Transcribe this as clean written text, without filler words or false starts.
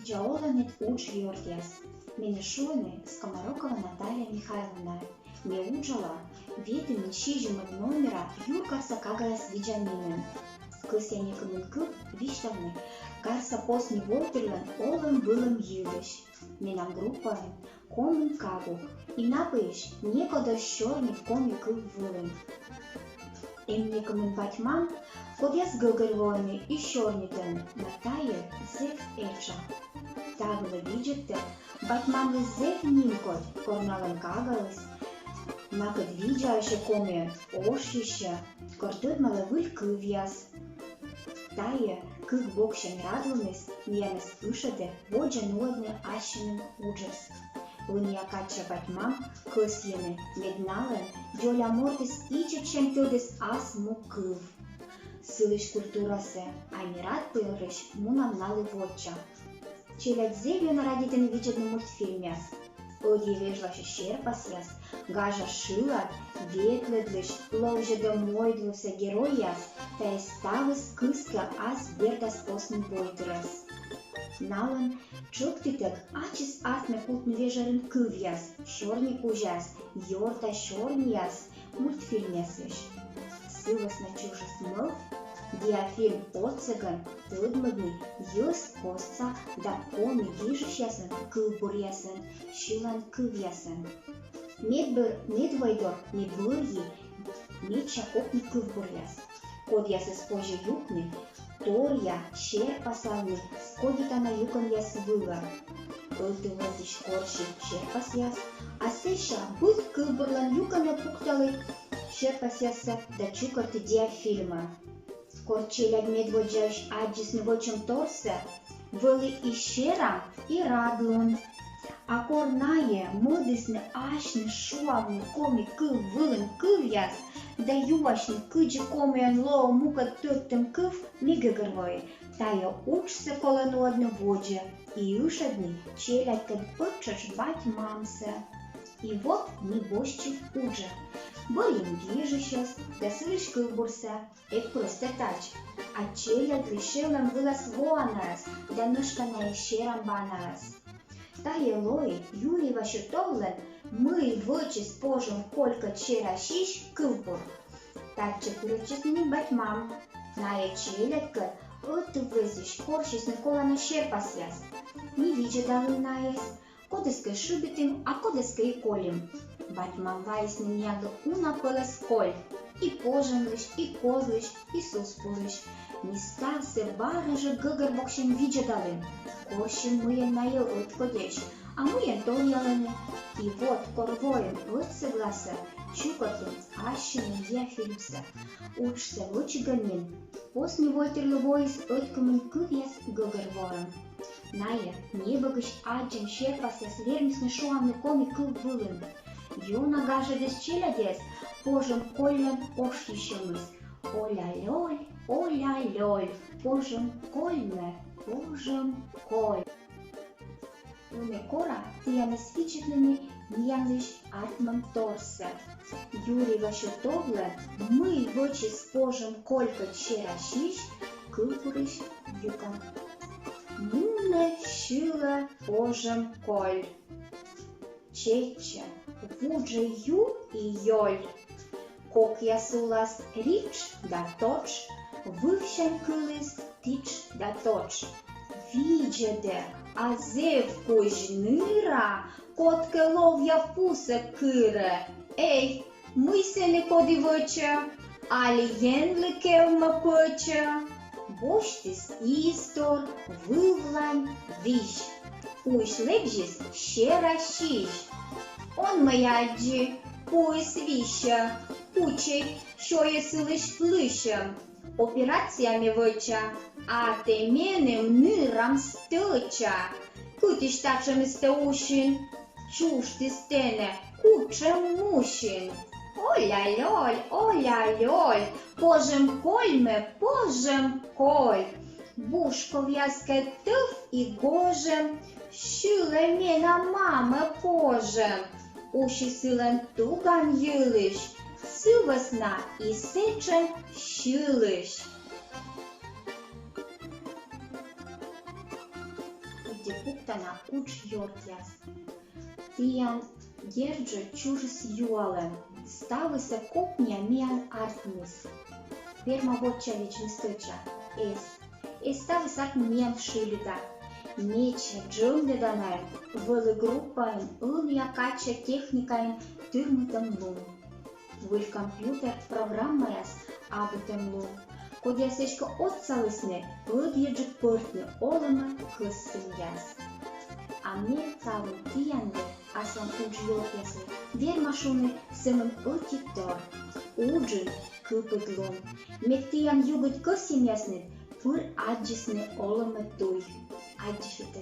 Джаоланет уч Йордиас. Менешуны Скоморокова Наталья Михайловна. Меуджала ведами шижимат номера Юркаса Кагалас Виджанинен. Кысяникамынкы виштавны Карса посми Вольтерлан олым былым юдыш. Менам группаем комын кагу. И напыш некогда щорнит комикы вылым. Эмникамын батьмам кодяс гылгырвоны и щорнитен Наталья зев эча. Тавлы виджетте батьмамы зев нимкот корналын кагалыс. Накад виджаще коме ошище кортыдмалы выль кывьяс. Тая кык бокшен радылныс мияныс ышыды воджа нуадны ащының уджас. Лыния кача батьмам кыс ены медналын жоля мортыс ичечен тылдыс ас му кыв. Сылыш культурасы айнират пылрыш мунамналы водча. Челят зевен радитен виджетны мультфильмяс. Оги вежлашы шерпасяс, гажа шылат, ветледлыш, ловжеда мойдлуса герояс, та эставыс кыска ас бердас посны бойтырас. Налын чоктытык ачыс асме култны вежарын кывьяс, щорни кужас, йорта щорнияс, мультфильмясыш. Сылас на чушыс мылв, диафильм отцыган, тыдмыгны, йыс костца, да коми гижышясын, кылбурясын, шилан кывьясын. Медвайдор, медвырьи, медчакопни кылбуряс. Кодясы спожи юкны, торья, шерпасалны, скодитана юкан яс вылар. Ылтывазыш корши шерпасяс, а сыша был кылбурлан юкана пукталы шерпасяса да чукарты диафильма. Корчеляг медводжаш аджисны вочем торса, вылы и шерам и радлун. А корнае мыдысны ашны шуавны коми кыв вылын кывьяс, да ювашны кыджи комиан лоо мука тыртым кыв мигагырвой, тая учся колонуадны воджа, и ышадны челядь кад пыкчаш бать мамса. И вот не бощив уджа. Борим гижищас, да сылыш кылбурса, эк просто тач. А челядь лишелам вылас воанарас, да нышкана шерам банарас. Тая лой, Юрий Вашутовлен, мы вычис пожим колька чера шиш кылбур. Татче пырчесни батьмам, ная челядка, отвызиш коршисны коланы шерпасяс. Не видя далы наес, кодыскай шубитым, а кодыскай колем. Батьмам вайсны мяга унапылас коль, и пожимлыш, и козлыш, и суспулыш. Не стався барыжы гыгыр бокшен видя далы. Коршин мыен наел откодеш, а мыен тол ялыны. И вот корвоем отсыгласа, чукатым ащыны диафильмса. Учся лучиганин, посни вольтерлы воис откымын кывьяс гыгыр ворым. Ная небогыш аджын шерпасяс вермисны шуамны коми кыл вылын. Юна гажадес челядес, пожым коллен ошищемыз. Оля-лёль, пожым кольме, пожым коль. Уне кора тиянес вичетными миянлыш артман торса. Юрий Вашутовлен, мы вочис пожым колька чера шиш, кылпурыш юкан. Муне шила пожым коль. Чеча, вудже ю и йоль. Кок ясулас рич да точ, вывщан кылыс тич да точ. Виджеде, а зев кожныра, котке лов'я пуса кыре. Ей, мыйся не кодивыча, али єнлике вмапыча. Боштис істор, вывлань, виш. Уж легжис щера шиш. Он маяджі, пояс віща, учий, що є силиш лишем. Операціями вича, а те менем нирам стича. Кутиш тачем стеушин, чуш ти стене, кучем мушин. Оля-льоль, пожем кольме, пожем коль. Бушко в'язке тыв и гожем, шиле мена маме пожем. Уши силен туган йылыш, сывасна и сечен шилыш. коди puhtana uč jortjas. Tian Gerdžu čužis juolem, stavise kopnia mian artmis. Pirma vočevični stăcea, stavis artmi mian šilita. Nečia džungdedanai, vălă grupain, înia kačia technikain tyrmătam lum. Văl computer programmajas abutem lum. Kodias eška otsalisne, pădieģi părtni olama kăssinjas. Amir tavun tianle, asam uč jortjasle, viermašune semam utitor. Uđin këpët lum, me tian jugut kăssimjasne, păr adžisne olama tuj. Adžifite.